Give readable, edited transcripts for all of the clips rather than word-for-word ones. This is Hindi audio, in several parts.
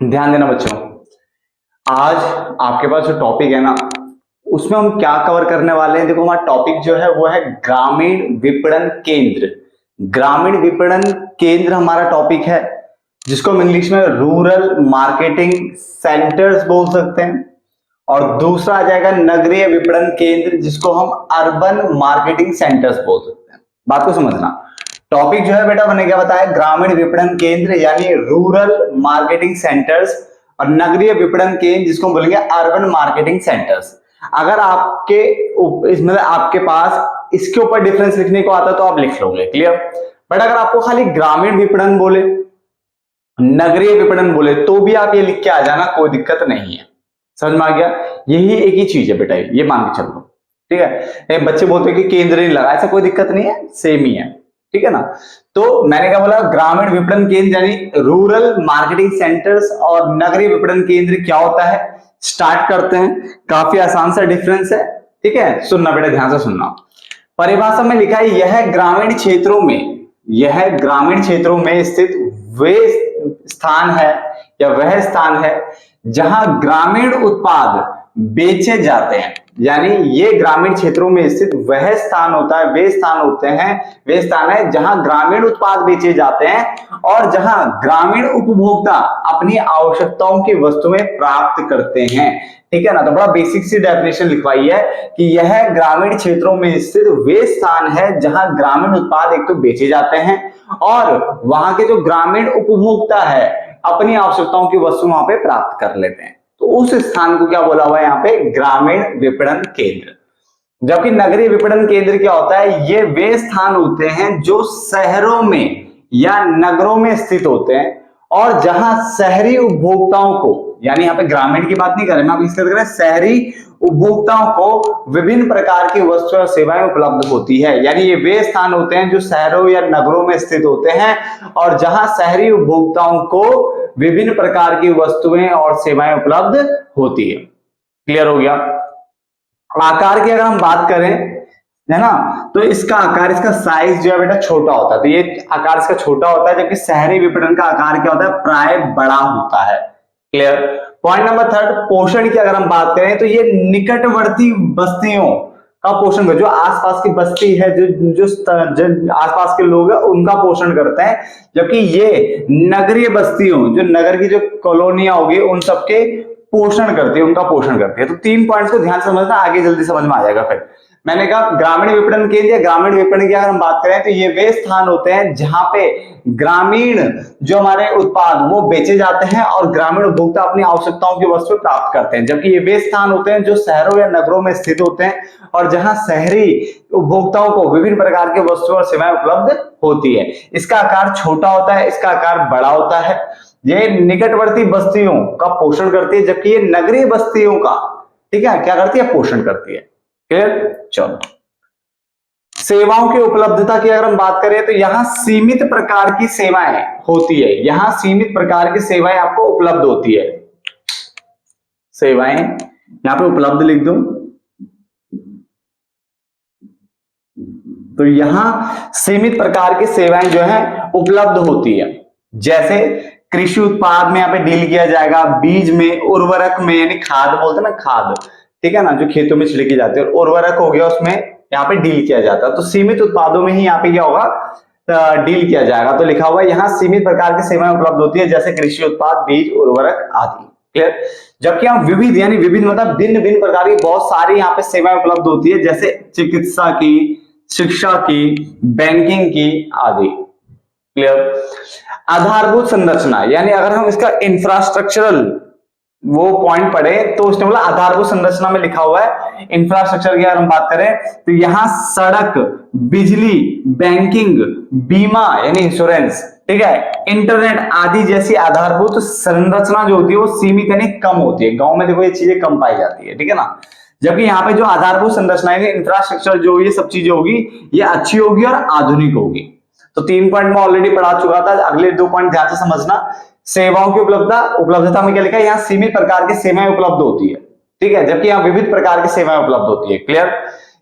ध्यान देना बच्चों, आज आपके पास जो टॉपिक है ना, उसमें हम क्या कवर करने वाले हैं। देखो, हमारा टॉपिक जो है वो है ग्रामीण विपणन केंद्र। ग्रामीण विपणन केंद्र हमारा टॉपिक है, जिसको हम इंग्लिश में रूरल मार्केटिंग सेंटर्स बोल सकते हैं। और दूसरा आ जाएगा नगरीय विपणन केंद्र, जिसको हम अर्बन मार्केटिंग सेंटर्स बोल सकते हैं। बात को समझना, टॉपिक जो है बेटा मैंने क्या बताया, ग्रामीण विपणन केंद्र यानी रूरल मार्केटिंग सेंटर्स, और नगरीय विपणन केंद्र जिसको हम बोलेंगे अर्बन मार्केटिंग सेंटर्स। अगर आपके इसमें आपके पास इसके ऊपर डिफरेंस लिखने को आता तो आप लिख लोगे, क्लियर। बट अगर आपको खाली ग्रामीण विपणन बोले, नगरीय विपणन बोले, तो भी आप ये लिख के आ जाना, कोई दिक्कत नहीं है। समझ में आ गया? यही एक ही चीज है बेटा, ये मान के चलो, ठीक है। बच्चे बोलते हैं कि केंद्र नहीं लगा, ऐसा कोई दिक्कत नहीं है, सेम ही है, ठीक है ना। तो मैंने क्या बोला, ग्रामीण विपणन केंद्र यानी रूरल मार्केटिंग सेंटर्स, और नगरीय विपणन केंद्र क्या होता है। स्टार्ट करते हैं, काफी आसान सा डिफरेंस है, ठीक है। सुनना बेटा, ध्यान से सुनना। परिभाषा में लिखा है, यह ग्रामीण क्षेत्रों में स्थित वे स्थान है या वह स्थान है जहां ग्रामीण उत्पाद बेचे जाते हैं। यानी ये ग्रामीण क्षेत्रों में स्थित वह स्थान होता है, वे स्थान है जहां ग्रामीण उत्पाद बेचे जाते हैं और जहां ग्रामीण उपभोक्ता अपनी आवश्यकताओं की वस्तुएं प्राप्त करते हैं, ठीक है ना। तो बड़ा बेसिक सी डेफिनेशन लिखवाई है कि यह ग्रामीण क्षेत्रों में स्थित वे स्थान है जहां ग्रामीण उत्पाद एक तो बेचे जाते हैं और वहां के जो ग्रामीण उपभोक्ता है अपनी आवश्यकताओं की वस्तु वहां पे प्राप्त कर लेते हैं। तो उस स्थान को क्या बोला हुआ है यहाँ पे, ग्रामीण विपणन केंद्र। जबकि नगरीय विपणन केंद्र क्या होता है, ये वे स्थान होते हैं जो शहरों में या नगरों में स्थित होते हैं और जहां शहरी उपभोक्ताओं को, यानी यहाँ पे ग्रामीण की बात नहीं कर रहे, मैं इसका कर रहे हैं शहरी उपभोक्ताओं को विभिन्न प्रकार की वस्तुएं और सेवाएं उपलब्ध होती है। यानी ये वे स्थान होते हैं जो शहरों या नगरों में स्थित होते हैं और जहां शहरी उपभोक्ताओं को विभिन्न प्रकार की वस्तुएं और सेवाएं उपलब्ध होती है। क्लियर हो गया? आकार की अगर हम बात करें, है ना, तो इसका आकार, इसका साइज जो है बेटा छोटा होता है। तो ये आकार इसका छोटा होता है, जबकि शहरी विपणन का आकार क्या होता है, प्राय बड़ा होता है। क्लियर? पॉइंट नंबर थर्ड, पोषण की अगर हम बात करें तो ये निकटवर्ती बस्तियों का पोषण कर, जो आसपास की बस्ती है, जो आसपास के लोग हैं उनका पोषण करते हैं। जबकि ये नगरीय बस्तियों, जो नगर की जो कॉलोनियां होगी उन सबके पोषण करती है, उनका पोषण करती है। तो 3 पॉइंट्स को ध्यान समझना, आगे जल्दी समझ में आ जाएगा। फिर मैंने कहा ग्रामीण विपणन केंद्र या ग्रामीण विपणन की अगर हम बात करें तो ये वे स्थान होते हैं जहां पे ग्रामीण जो हमारे उत्पाद वो बेचे जाते हैं और ग्रामीण उपभोक्ता अपनी आवश्यकताओं की वस्तु प्राप्त करते हैं। जबकि ये वे स्थान होते हैं जो शहरों या नगरों में स्थित होते हैं और जहां शहरी उपभोक्ताओं को विभिन्न प्रकार की वस्तु और सेवाएं उपलब्ध होती है। इसका आकार छोटा होता है, इसका आकार बड़ा होता है। ये निकटवर्ती बस्तियों का पोषण करती है, जबकि ये नगरीय बस्तियों का, ठीक है, क्या करती है, पोषण करती है। क्लियर? चलो, सेवाओं की उपलब्धता की अगर हम बात करें तो यहां सीमित प्रकार की सेवाएं होती है, यहां सीमित प्रकार की सेवाएं आपको उपलब्ध होती है। सेवाएं यहां पे उपलब्ध लिख दूं, तो यहां सीमित प्रकार की सेवाएं जो है उपलब्ध होती है। जैसे कृषि उत्पाद में यहाँ पे डील किया जाएगा, बीज में, उर्वरक में, यानी खाद बोलते हैं ना, खाद, ठीक है ना, जो खेतों में छिड़की जाती है, और उर्वरक हो गया उसमें यहाँ पे डील किया जाता है। तो सीमित उत्पादों में ही यहाँ पे क्या होगा, डील किया जाएगा। तो लिखा हुआ है यहाँ सीमित प्रकार की सेवाएं उपलब्ध होती है, जैसे कृषि उत्पाद, बीज, उर्वरक आदि। क्लियर? जबकि यहाँ विविध, यानी विविध मतलब भिन्न भिन्न प्रकार की बहुत सारी यहाँ पे सेवाएं उपलब्ध होती है, जैसे चिकित्सा की, शिक्षा की, बैंकिंग की आदि। क्लियर? आधारभूत संरचना, यानी अगर हम इसका इंफ्रास्ट्रक्चरल वो पॉइंट पढ़े तो उसने बोला आधारभूत संरचना में लिखा हुआ है इंफ्रास्ट्रक्चर की अगर हम बात करें तो यहां सड़क, बिजली, बैंकिंग, बीमा यानी इंश्योरेंस, ठीक है, इंटरनेट आदि जैसी आधारभूत संरचना जो होती है वो सीमित यानी कम होती है। गांव में देखो ये चीजें कम पाई जाती है, ठीक है ना। जबकि यहाँ पे जो आधारभूत संरचना है, इंफ्रास्ट्रक्चर जो ये सब चीजें होगी, ये अच्छी होगी और आधुनिक होगी। तो 3 पॉइंट में ऑलरेडी पढ़ा चुका था, अगले 2 पॉइंट ध्यान से समझना। सेवाओं की उपलब्धता में क्या लिखा है, यहाँ सीमित प्रकार की सेवाएं उपलब्ध होती है, ठीक है, जबकि यहाँ विविध प्रकार की सेवाएं उपलब्ध होती है। क्लियर?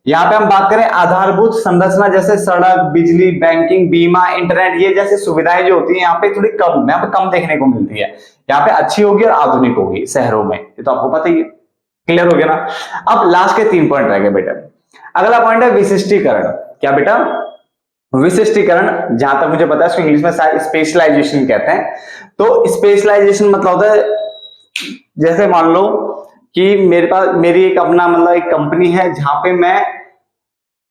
यहाँ पे हम बात करें आधारभूत संरचना जैसे सड़क, बिजली, बैंकिंग, बीमा, इंटरनेट, ये जैसी सुविधाएं जो होती है यहाँ पे थोड़ी कम, यहाँ पे कम देखने को मिलती है। यहाँ पे अच्छी होगी और आधुनिक होगी शहरों में, ये तो आपको पता ही है। क्लियर हो गया ना। अब लास्ट के 3 पॉइंट रह गए बेटा। अगला पॉइंट है विशिष्टीकरण। क्या बेटा? विशिष्टीकरण, जहां तक मुझे पता है इसको इंग्लिश में स्पेशलाइजेशन कहते हैं। तो स्पेशलाइजेशन मतलब होता है, जैसे मान लो कि मेरी एक अपना मतलब एक कंपनी है जहां पे मैं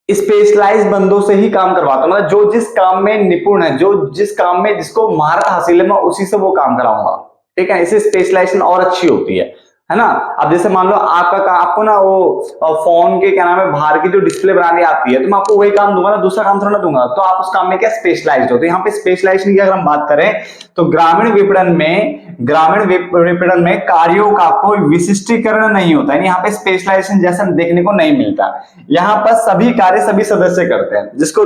स्पेशलाइज बंदों से ही काम करवाता हूं, मतलब जो जिस काम में निपुण है, जो जिस काम में जिसको महारत हासिल है, मैं उसी से वो काम कराऊंगा। ठीक है, इससे स्पेशलाइजेशन और अच्छी होती है ना। अब जैसे मान लो आपको ना वो फोन के क्या नाम है बाहर की जो डिस्प्ले बनानी आती है, तो मैं आपको वही काम दूंगा ना, दूसरा काम थोड़ा ना दूंगा। तो आप उस काम में क्या स्पेशलाइज्ड होते हैं। यहाँ पे स्पेशलाइजेशन की अगर हम बात करें तो ग्रामीण विपणन में कार्यों का कोई विशिष्टीकरण नहीं होता है। यहाँ पे स्पेशलाइजेशन जैसा देखने को नहीं मिलता। यहाँ पर सभी कार्य सभी सदस्य करते हैं, जिसको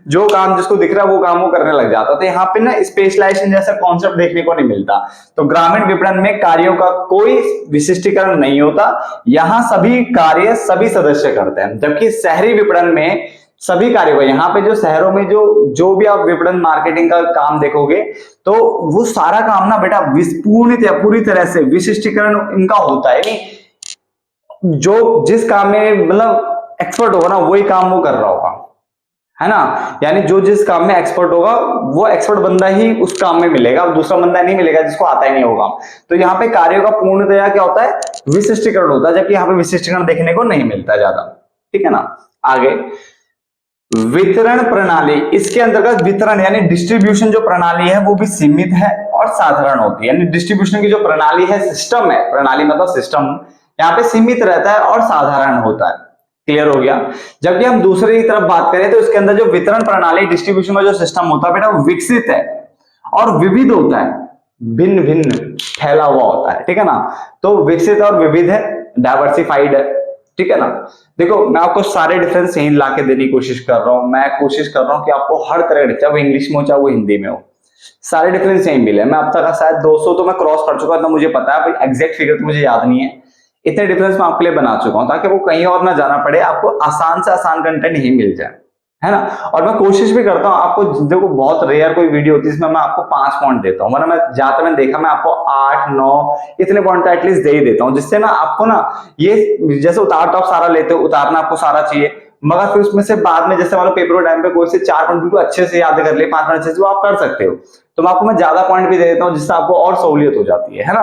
जो काम जिसको दिख रहा है वो काम वो करने लग जाता है। तो यहाँ पे ना स्पेशलाइजेशन जैसा कॉन्सेप्ट देखने को नहीं मिलता। तो ग्रामीण विपणन में कार्यों का कोई विशिष्टीकरण नहीं होता, यहाँ सभी कार्य सभी सदस्य करते हैं। जबकि शहरी विपणन में सभी कार्यों का, यहाँ पे जो शहरों में जो भी आप विपणन मार्केटिंग का काम देखोगे तो वो सारा काम ना बेटा पूरी तरह से विशिष्टीकरण इनका होता है। नहीं, जो जिस काम में मतलब एक्सपर्ट होगा ना वही काम वो कर रहा होगा, है ना। यानी जो जिस काम में एक्सपर्ट होगा वो एक्सपर्ट बंदा ही उस काम में मिलेगा, दूसरा बंदा नहीं मिलेगा जिसको आता ही नहीं होगा। तो यहाँ पे कार्यों का पूर्णतया क्या होता है, विशिष्टीकरण होता है, जबकि यहाँ पे विशिष्टीकरण देखने को नहीं मिलता ज्यादा। ठीक है ना। आगे वितरण प्रणाली, इसके अंतर्गत वितरण यानी डिस्ट्रीब्यूशन जो प्रणाली है वो भी सीमित है और साधारण होती है। यानी डिस्ट्रीब्यूशन की जो प्रणाली है, सिस्टम है, प्रणाली मतलब सिस्टम, यहाँ पे सीमित रहता है और साधारण होता है। क्लियर हो गया। जबकि हम दूसरी तरफ बात करें तो इसके अंदर जो वितरण प्रणाली डिस्ट्रीब्यूशन का जो सिस्टम होता है बेटा वो विकसित है और विविध होता है, भिन्न भिन्न फैला हुआ होता है। ठीक है ना। तो विकसित और विविध है, डाइवर्सिफाइड है। ठीक है ना। देखो मैं आपको सारे डिफरेंस यहीं ला के देने की कोशिश कर रहा हूं। मैं कोशिश कर रहा हूं कि आपको हर तरह के, चाहे वो इंग्लिश में हो चाहे वो हिंदी में हो, सारे डिफरेंस यहीं मिले। मैं अब तक शायद 200 तो मैं क्रॉस कर चुका, तो मुझे पता है, एग्जैक्ट फिगर तो मुझे याद नहीं है। इतने डिफरेंस मैं आपके लिए बना चुका हूं ताकि वो कहीं और ना जाना पड़े, आपको आसान से आसान कंटेंट यहीं मिल जाए, है ना। और मैं कोशिश भी करता हूं आपको, देखो बहुत रेयर कोई वीडियो होती है जिसमें मैं आपको 5 पॉइंट देता हूं, वरना मैं जहां तक मैंने देखा मैं आपको 8 9 इतने पॉइंट तो एटलीस्ट दे ही देता हूं, जिससे ना आपको ना ये जैसे उतार तो आप सारा लेते हो, उतारना आपको सारा चाहिए, मगर फिर उसमें से बाद में जैसे मतलब पेपर टाइम पे कोई से 4 पॉइंट बिल्कुल अच्छे से याद कर ले, 5 पॉइंट अच्छे से, वो आप कर सकते हो। तो मैं आपको ज्यादा पॉइंट भी दे देता हूं जिससे आपको और सहूलियत हो जाती है ना।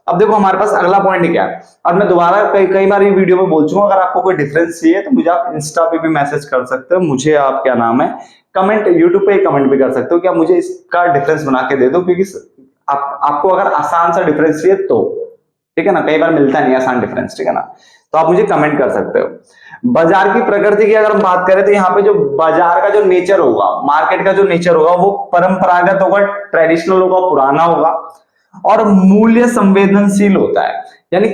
अब देखो हमारे पास अगला पॉइंट क्या है, और मैं दोबारा कई बार ये वीडियो में बोल चुका हूं, अगर आपको कोई डिफरेंस चाहिए तो मुझे आप इंस्टा पे भी मैसेज कर सकते हो, मुझे आप क्या नाम है कमेंट, यूट्यूब पे कमेंट भी कर सकते हो कि आप मुझे इसका डिफरेंस बना के दे दो, क्योंकि आपको अगर आसान सा डिफरेंस चाहिए तो, ठीक है ना, कई बार मिलता नहीं आसान डिफरेंस, ठीक है ना, तो आप मुझे कमेंट कर सकते हो। बाजार की प्रकृति की अगर हम बात करें तो यहाँ पे जो बाजार का जो नेचर होगा, मार्केट का जो नेचर होगा वो परंपरागत होगा, ट्रेडिशनल होगा, पुराना होगा और मूल्य संवेदनशील होता है। यानी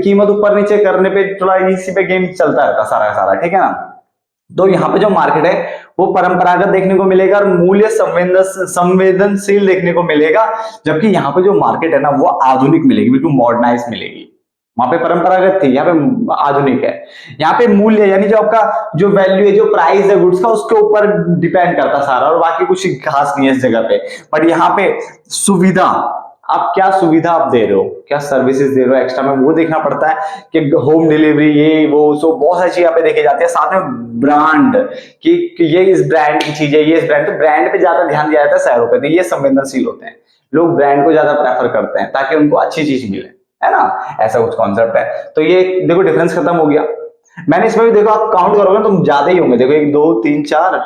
कीमत ऊपर नीचे करने पे थोड़ा इसी पे गेम चलता रहता सारा सारा, ठीक है ना। तो यहाँ पे जो मार्केट है वो परंपरागत देखने को मिलेगा और मूल्य संवेदनशील देखने को मिलेगा, जबकि यहाँ पे जो मार्केट है ना वो आधुनिक मिलेगी, बिल्कुल मॉडर्नाइज मिलेगी। वहां पे परंपरागत थी, यहाँ पे आधुनिक है। यहाँ पे मूल्य यानी जो आपका जो वैल्यू है, जो प्राइस है गुड्स का, उसके ऊपर डिपेंड करता सारा, और बाकी कुछ खास नहीं है इस जगह पे। बट यहाँ पे सुविधा, आप क्या सुविधा आप दे रहे हो, क्या सर्विसेज दे रहे हो एक्स्ट्रा में, वो देखना पड़ता है कि होम डिलीवरी ये वो, सो बहुत सारी चीजें यहाँ पे देखी जाती है। साथ में ब्रांड कि ये इस ब्रांड की चीज है, ये इस ब्रांड, तो ब्रांड पे ज्यादा ध्यान दिया जाता है शहरों पे, तो ये संवेदनशील होते हैं, लोग ब्रांड को ज्यादा प्रेफर करते हैं ताकि उनको अच्छी चीज मिले, है ना, ऐसा कुछ कॉन्सेप्ट है। तो ये देखो डिफरेंस खत्म हो गया। मैंने इसमें भी देखो आप काउंट करोगे तो ज्यादा ही होंगे, देखो 1 2 3 4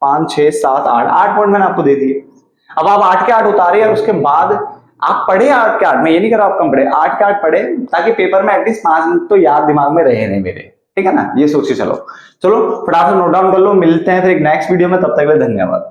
5 6 7 8 पॉइंट मैंने आपको दे दिए। अब आप 8 के 8 उतारे और उसके बाद आप पढ़े 8 के 8, मैं ये नहीं कर रहा आप कम पढ़े, 8 के 8 पढ़े ताकि पेपर में एटलीस्ट 5 मिनट तो याद दिमाग में रहे नहीं मेरे, ठीक है ना, ये सोच के चलो फटाफट नोट डाउन कर लो। मिलते हैं फिर एक नेक्स्ट वीडियो में, तब तक के लिए धन्यवाद।